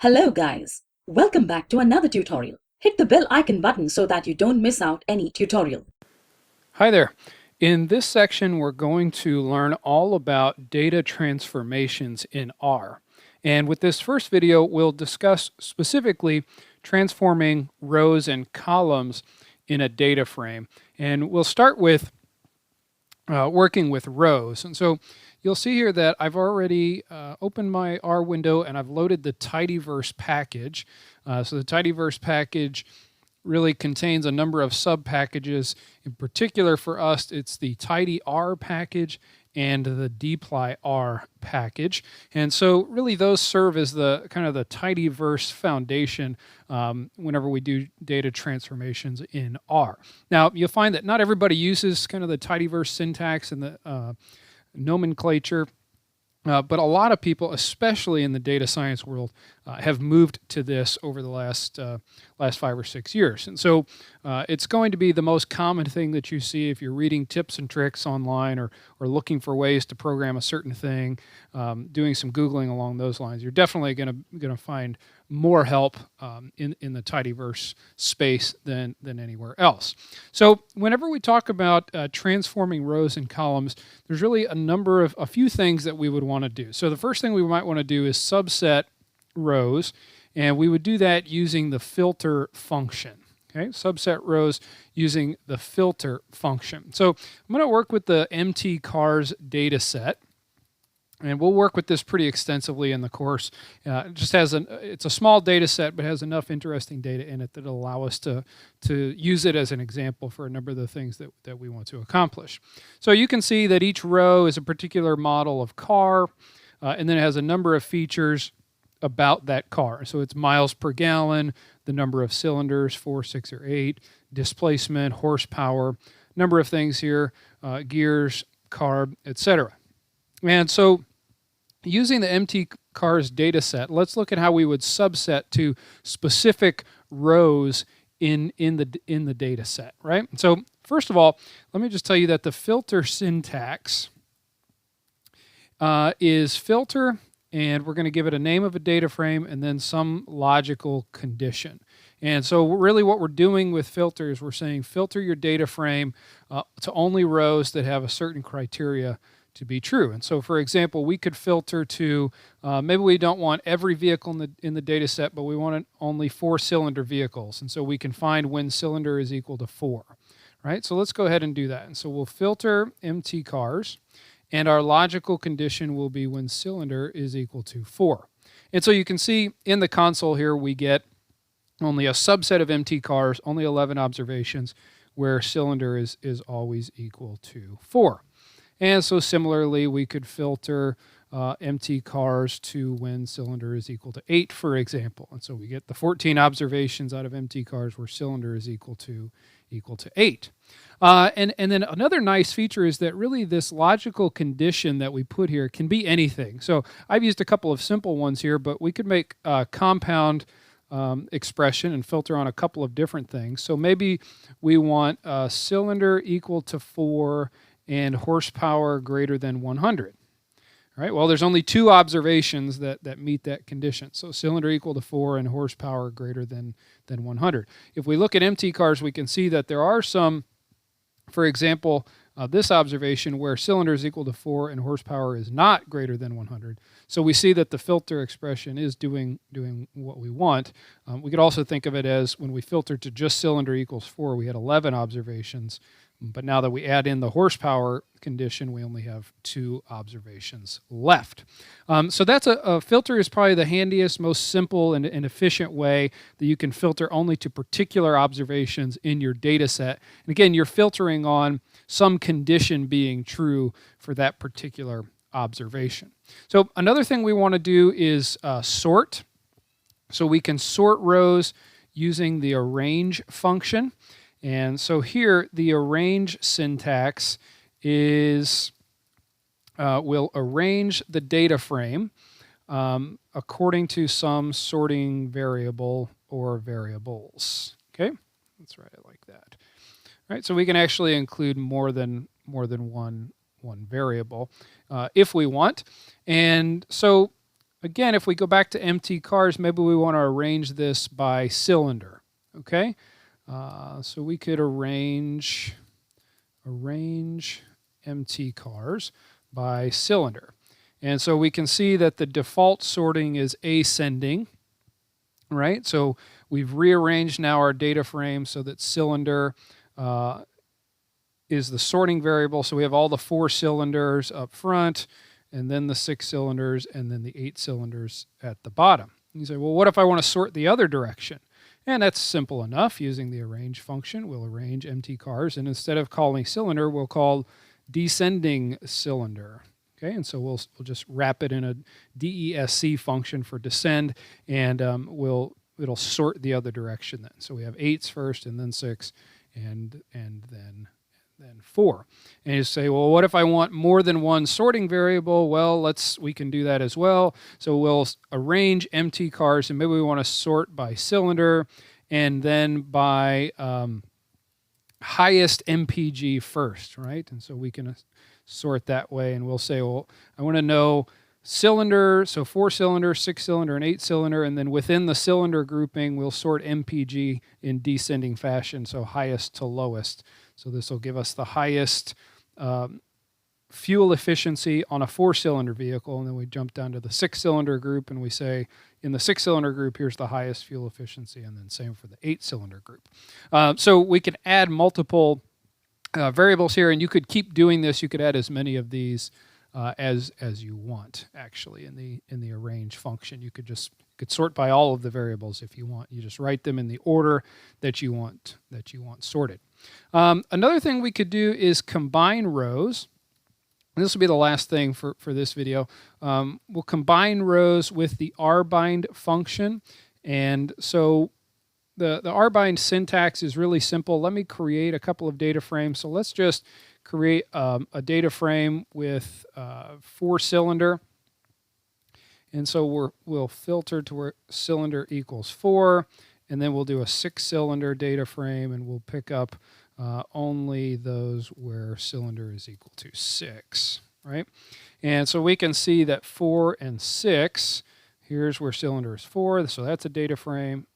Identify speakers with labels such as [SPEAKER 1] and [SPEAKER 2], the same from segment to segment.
[SPEAKER 1] Hello guys, welcome back to another tutorial. Hit the bell icon button so that you don't miss out any tutorial.
[SPEAKER 2] Hi there. In this section, we're going to learn all about data transformations in R. And with this first video, we'll discuss specifically transforming rows and columns in a data frame. And we'll start with working with rows. And so you'll see here that I've already opened my R window and I've loaded the tidyverse package. So the tidyverse package really contains a number of sub-packages. In particular for us, it's the tidyr package and the dplyr package. And so really those serve as the kind of the tidyverse foundation whenever we do data transformations in R. Now, you'll find that not everybody uses kind of the tidyverse syntax and the nomenclature. But a lot of people, especially in the data science world, have moved to this over the last 5 or 6 years. And so it's going to be the most common thing that you see if you're reading tips and tricks online or looking for ways to program a certain thing, doing some Googling along those lines. You're definitely going to find more help in the tidyverse space than anywhere else. So whenever we talk about transforming rows and columns, there's really a few things that we would want to do. So the first thing we might want to do is subset rows, and we would do that using the filter function. Okay, subset rows using the filter function. So I'm going to work with the mtcars data set. And we'll work with this pretty extensively in the course. It's a small data set, but has enough interesting data in it that will allow us to use it as an example for a number of the things that we want to accomplish. So you can see that each row is a particular model of car, and then it has a number of features about that car. So it's miles per gallon, the number of cylinders, 4, 6, or 8, displacement, horsepower, number of things here, gears, carb, etc. And so using the mtcars data set, let's look at how we would subset to specific rows in the data set, right? So first of all, let me just tell you that the filter syntax is filter, and we're going to give it a name of a data frame and then some logical condition. And so really what we're doing with filter is we're saying filter your data frame to only rows that have a certain criteria to be true. And so, for example, we could filter to maybe we don't want every vehicle in the data set, but we want only 4-cylinder vehicles. And so we can find when cylinder is equal to 4, right? So let's go ahead and do that. And so we'll filter mtcars, and our logical condition will be when cylinder is equal to 4. And so you can see in the console here we get only a subset of mtcars, only 11 observations, where cylinder is always equal to 4. And so similarly, we could filter mtcars to when cylinder is equal to 8, for example. And so we get the 14 observations out of mtcars where cylinder is equal to 8. And then another nice feature is that really this logical condition that we put here can be anything. So I've used a couple of simple ones here, but we could make a compound expression and filter on a couple of different things. So maybe we want cylinder equal to 4 and horsepower greater than 100. All right, well, there's only 2 observations that meet that condition. So cylinder equal to 4 and horsepower greater than 100. If we look at mtcars, we can see that there are some, for example, this observation where cylinder is equal to 4 and horsepower is not greater than 100. So we see that the filter expression is doing what we want. We could also think of it as when we filter to just cylinder equals 4, we had 11 observations. But now that we add in the horsepower condition, we only have 2 observations left. So that's a filter is probably the handiest, most simple and efficient way that you can filter only to particular observations in your data set. And again, you're filtering on some condition being true for that particular observation. So another thing we want to do is sort. So we can sort rows using the arrange function. And so here, the arrange syntax is we'll arrange the data frame according to some sorting variable or variables. Okay, let's write it like that. All right, so we can actually include more than one variable if we want. And so again, if we go back to empty cars, maybe we want to arrange this by cylinder. Okay, so we could arrange empty cars by cylinder. And so we can see that the default sorting is ascending, right? So we've rearranged now our data frame so that cylinder is the sorting variable. So we have all the 4 cylinders up front, and then the 6 cylinders, and then the 8 cylinders at the bottom. And you say, well, what if I want to sort the other direction? And that's simple enough. Using the arrange function, we'll arrange empty cars, and instead of calling cylinder, we'll call descending cylinder. Okay, and so we'll just wrap it in a DESC function for descend, and it'll sort the other direction then. So we have 8s first, and then 6, and then 4. And you say, well, what if I want more than one sorting variable? Well, we can do that as well. So we'll arrange empty cars, and maybe we want to sort by cylinder, and then by highest MPG first, right? And so we can sort that way, and we'll say, well, I want to know cylinder, so 4 cylinder, 6 cylinder, and 8 cylinder, and then within the cylinder grouping, we'll sort MPG in descending fashion, so highest to lowest. So this will give us the highest fuel efficiency on a 4-cylinder vehicle, and then we jump down to the 6-cylinder group, and we say, in the 6-cylinder group, here's the highest fuel efficiency, and then same for the 8-cylinder group. So we can add multiple variables here, and you could keep doing this. You could add as many of these as you want. Actually, in the arrange function, you could sort by all of the variables if you want. You just write them in the order that you want sorted. Another thing we could do is combine rows. This will be the last thing for this video. We'll combine rows with the rbind function, and so the rbind syntax is really simple. Let me create a couple of data frames. So let's just create a data frame with 4-cylinder. And so we'll filter to where cylinder equals 4, and then we'll do a 6-cylinder data frame, and we'll pick up only those where cylinder is equal to 6, right? And so we can see that 4 and 6, here's where cylinder is 4, so that's a data frame.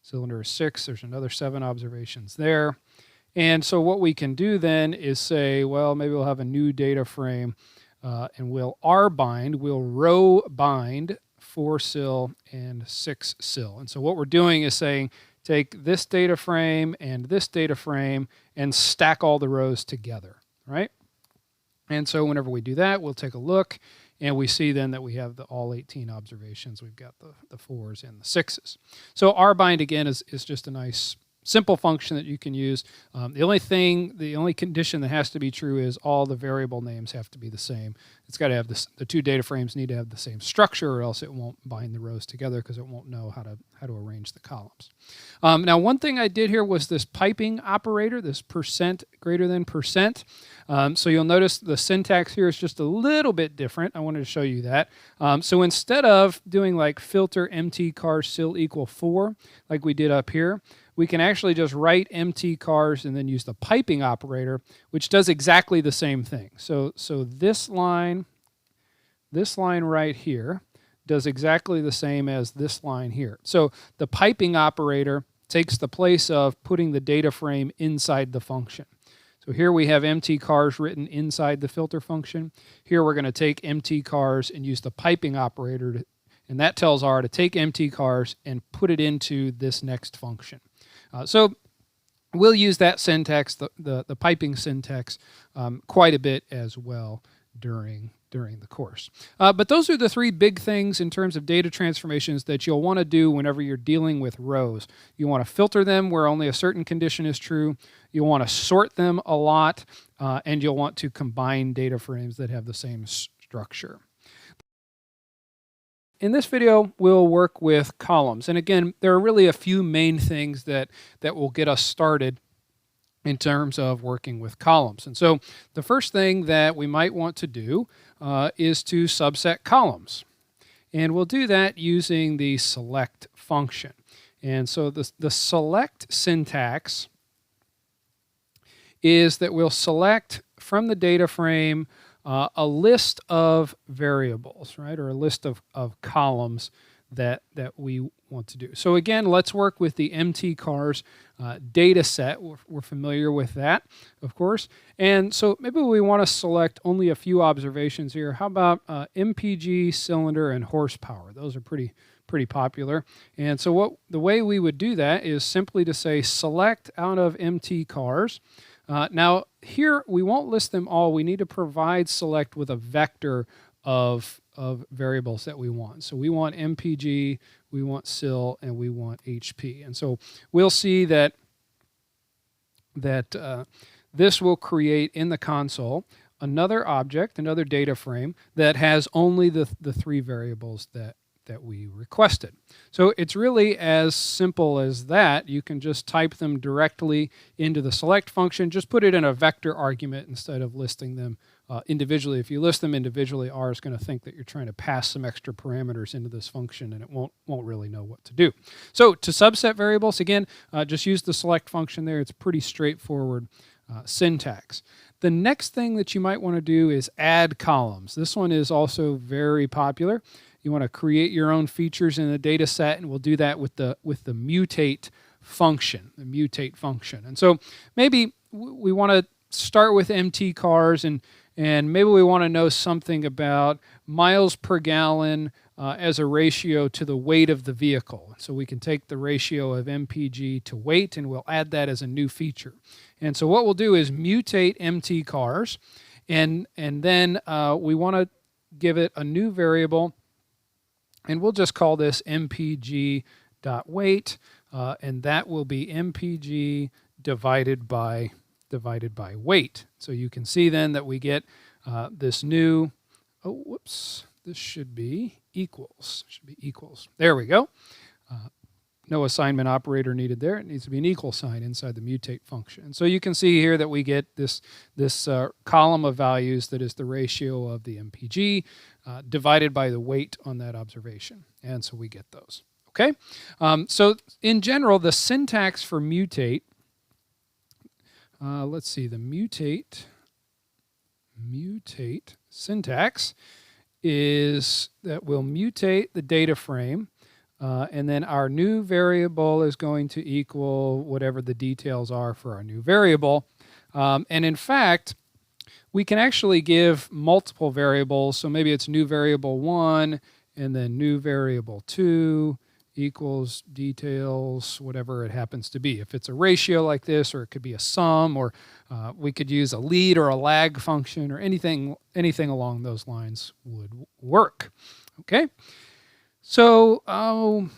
[SPEAKER 2] Cylinder is 6, there's another 7 observations there. And so what we can do then is say, well, maybe we'll have a new data frame, and we'll rbind, we'll row bind 4-cyl and 6-cyl. And so what we're doing is saying, take this data frame and this data frame and stack all the rows together, right? And so whenever we do that, we'll take a look, and we see then that we have all 18 observations. We've got the 4s and the 6s. So rbind, again, is just a nice simple function that you can use. The only condition that has to be true is all the variable names have to be the same. It's got to have the 2 data frames need to have the same structure, or else it won't bind the rows together because it won't know how to arrange the columns. Now, one thing I did here was this piping operator, this percent greater than percent. So you'll notice the syntax here is just a little bit different. I wanted to show you that. So instead of doing like filter empty cars sil equal 4, like we did up here, we can actually just write empty cars and then use the piping operator, which does exactly the same thing. So this line right here does exactly the same as this line here. So the piping operator takes the place of putting the data frame inside the function. So here we have empty cars written inside the filter function. Here we're going to take empty cars and use the piping operator, and that tells R to take empty cars and put it into this next function. So we'll use that syntax, the piping syntax, quite a bit as well during the course. But those are the 3 big things in terms of data transformations that you'll want to do whenever you're dealing with rows. You want to filter them where only a certain condition is true. You'll want to sort them a lot, and you'll want to combine data frames that have the same structure. In this video, we'll work with columns. And again, there are really a few main things that will get us started in terms of working with columns. And so the first thing that we might want to do is to subset columns. And we'll do that using the select function. And so the select syntax is that we'll select from the data frame a list of variables, right, or a list of columns that we want to do. So again, let's work with the MT cars data set. We're familiar with that, of course. And so maybe we want to select only a few observations here. How about MPG, cylinder, and horsepower? Those are pretty popular. And so the way we would do that is simply to say select out of MT cars. Now here we won't list them all. We need to provide select with a vector of variables that we want. So we want MPG, we want Sil, and we want HP. And so we'll see that this will create in the console another object, another data frame that has only the three variables that we requested. So it's really as simple as that. You can just type them directly into the select function. Just put it in a vector argument instead of listing them individually. If you list them individually, R is going to think that you're trying to pass some extra parameters into this function, and it won't really know what to do. So to subset variables, again, just use the select function there. It's pretty straightforward syntax. The next thing that you might want to do is add columns. This one is also very popular. You want to create your own features in the data set, and we'll do that with the mutate function, And so maybe we want to start with MT cars, and maybe we want to know something about miles per gallon as a ratio to the weight of the vehicle. So we can take the ratio of MPG to weight, and we'll add that as a new feature. And so what we'll do is mutate MT cars, and then we want to give it a new variable, and we'll just call this mpg.weight, and that will be mpg divided by weight. So you can see then that we get this new, this should be equals. There we go. No assignment operator needed there. It needs to be an equal sign inside the mutate function. And so you can see here that we get this column of values that is the ratio of the MPG divided by the weight on that observation. And so we get those. Okay? So in general, the syntax for mutate, let's see, the mutate syntax is that we'll mutate the data frame, and then our new variable is going to equal whatever the details are for our new variable. And in fact, we can actually give multiple variables. So maybe it's new variable 1 and then new variable 2 equals details, whatever it happens to be. If it's a ratio like this, or it could be a sum, or we could use a lead or a lag function, or anything along those lines would work. Okay? So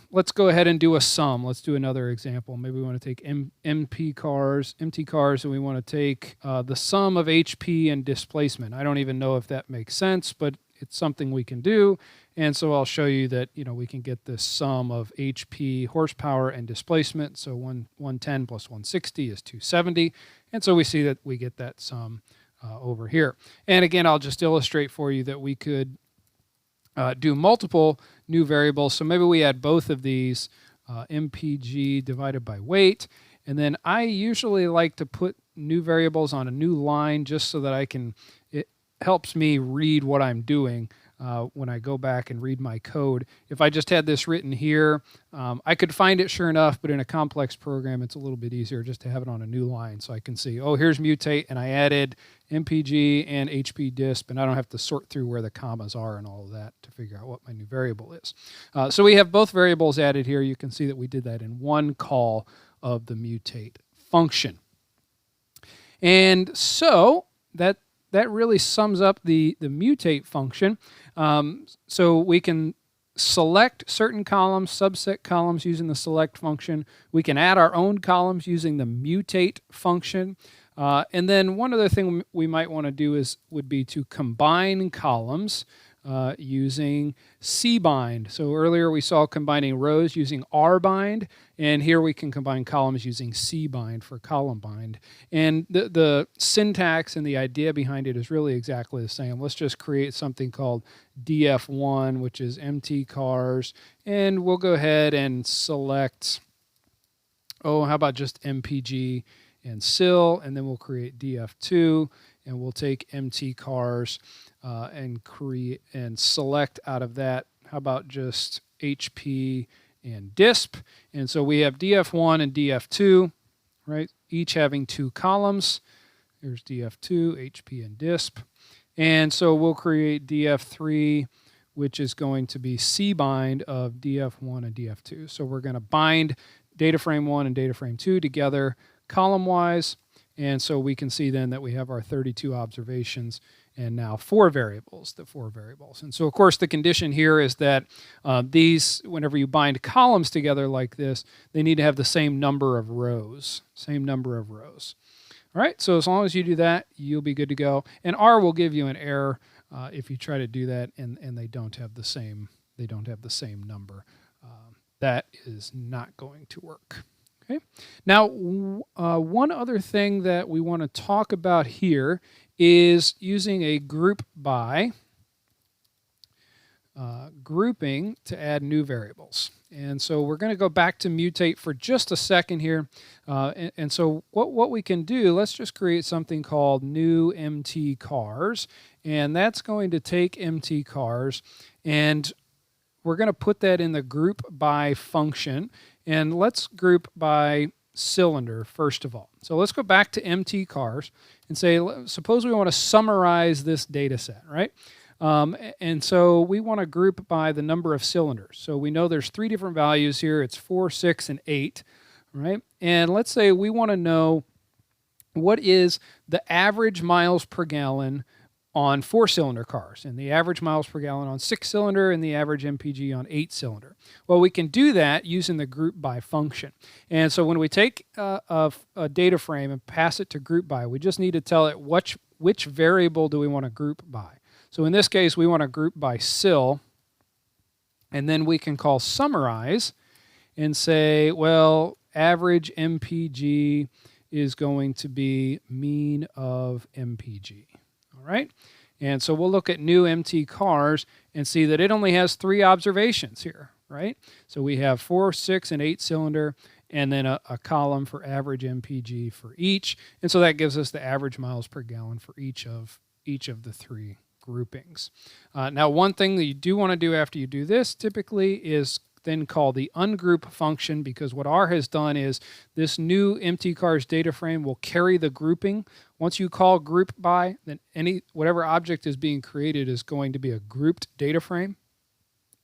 [SPEAKER 2] let's go ahead and do a sum. Let's do another example. Maybe we want to take MT cars, and we want to take the sum of HP and displacement. I don't even know if that makes sense, but it's something we can do. And so I'll show you that we can get this sum of HP, horsepower, and displacement. So 110 plus 160 is 270. And so we see that we get that sum over here. And again, I'll just illustrate for you that we could do multiple new variables. So maybe we add both of these, MPG divided by weight. And then I usually like to put new variables on a new line just so that it helps me read what I'm doing when I go back and read my code. If I just had this written here, I could find it sure enough, but in a complex program, it's a little bit easier just to have it on a new line so I can see, oh, here's mutate, and I added MPG and HP disp, and I don't have to sort through where the commas are and all of that to figure out what my new variable is. So we have both variables added here. You can see that we did that in one call of the mutate function. And so that really sums up the mutate function. So we can select certain columns, subset columns using the select function. We can add our own columns using the mutate function. And then one other thing we might want to do would be to combine columns using cbind. So earlier we saw combining rows using rbind, and here we can combine columns using cbind for column bind. And the syntax and the idea behind it is really exactly the same. Let's just create something called df1, which is MT cars, and we'll go ahead and select, how about just MPG and Sil, and then we'll create df2, and we'll take MT cars and create and select out of that. How about just HP and DISP? And so we have DF1 and DF2, right? Each having 2 columns. There's DF2, HP, and DISP. And so we'll create DF3, which is going to be cbind of DF1 and DF2. So we're going to bind data frame 1 and data frame 2 together column-wise. And so we can see then that we have our 32 observations and now 4 variables, the 4 variables. And so, of course, the condition here is that these, whenever you bind columns together like this, they need to have the same number of rows, All right, so as long as you do that, you'll be good to go. And R will give you an error if you try to do that and they don't have the same number. That is not going to work. Okay. Now, one other thing that we want to talk about here is using a group by grouping to add new variables. And so we're going to go back to mutate for just a second here. And so what we can do, let's just create something called new MT cars. And that's going to take MT cars and we're going to put that in the group by function. And let's group by cylinder first of all. So let's go back to MT cars and say, suppose we want to summarize this data set, right? And so we want to group by the number of cylinders. So we know there's 3 different values here. It's 4, 6, and 8, right? And let's say we want to know what is the average miles per gallon on 4-cylinder cars and the average miles per gallon on 6-cylinder and the average MPG on 8-cylinder. Well, we can do that using the group by function. And so when we take a data frame and pass it to group by, we just need to tell it which variable do we want to group by. So in this case, we want to group by sil, and then we can call summarize and say, well, average MPG is going to be mean of MPG. All right. And so we'll look at new MT cars and see that it only has 3 observations here, right? So we have 4, 6, and 8-cylinder, and then a column for average MPG for each. And so that gives us the average miles per gallon for each of the 3 groupings. Now, one thing that you do want to do after you do this typically is then call the ungroup function, because what R has done is this new MT cars data frame will carry the grouping. Once you call group by, then whatever object is being created is going to be a grouped data frame.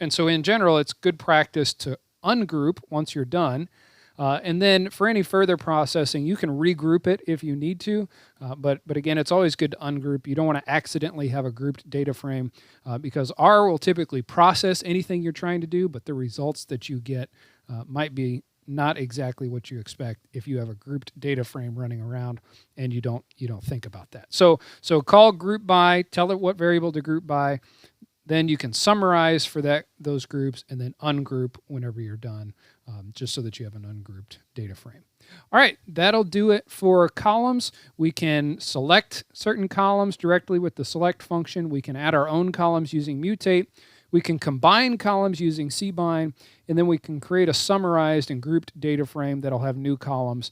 [SPEAKER 2] And so in general, it's good practice to ungroup once you're done. And then for any further processing, you can regroup it if you need to. But again, it's always good to ungroup. You don't want to accidentally have a grouped data frame because R will typically process anything you're trying to do, but the results that you get might be not exactly what you expect if you have a grouped data frame running around and you don't think about that. So call group by, tell it what variable to group by. Then you can summarize for those groups and then ungroup whenever you're done, just so that you have an ungrouped data frame. All right, that'll do it for columns. We can select certain columns directly with the select function. We can add our own columns using mutate. We can combine columns using cbind, and then we can create a summarized and grouped data frame that'll have new columns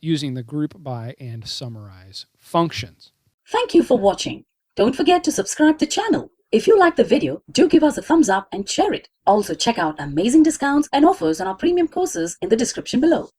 [SPEAKER 2] using the group by and summarize functions.
[SPEAKER 1] Thank you for watching. Don't forget to subscribe to the channel. If you like the video, do give us a thumbs up and share it. Also check out amazing discounts and offers on our premium courses in the description below.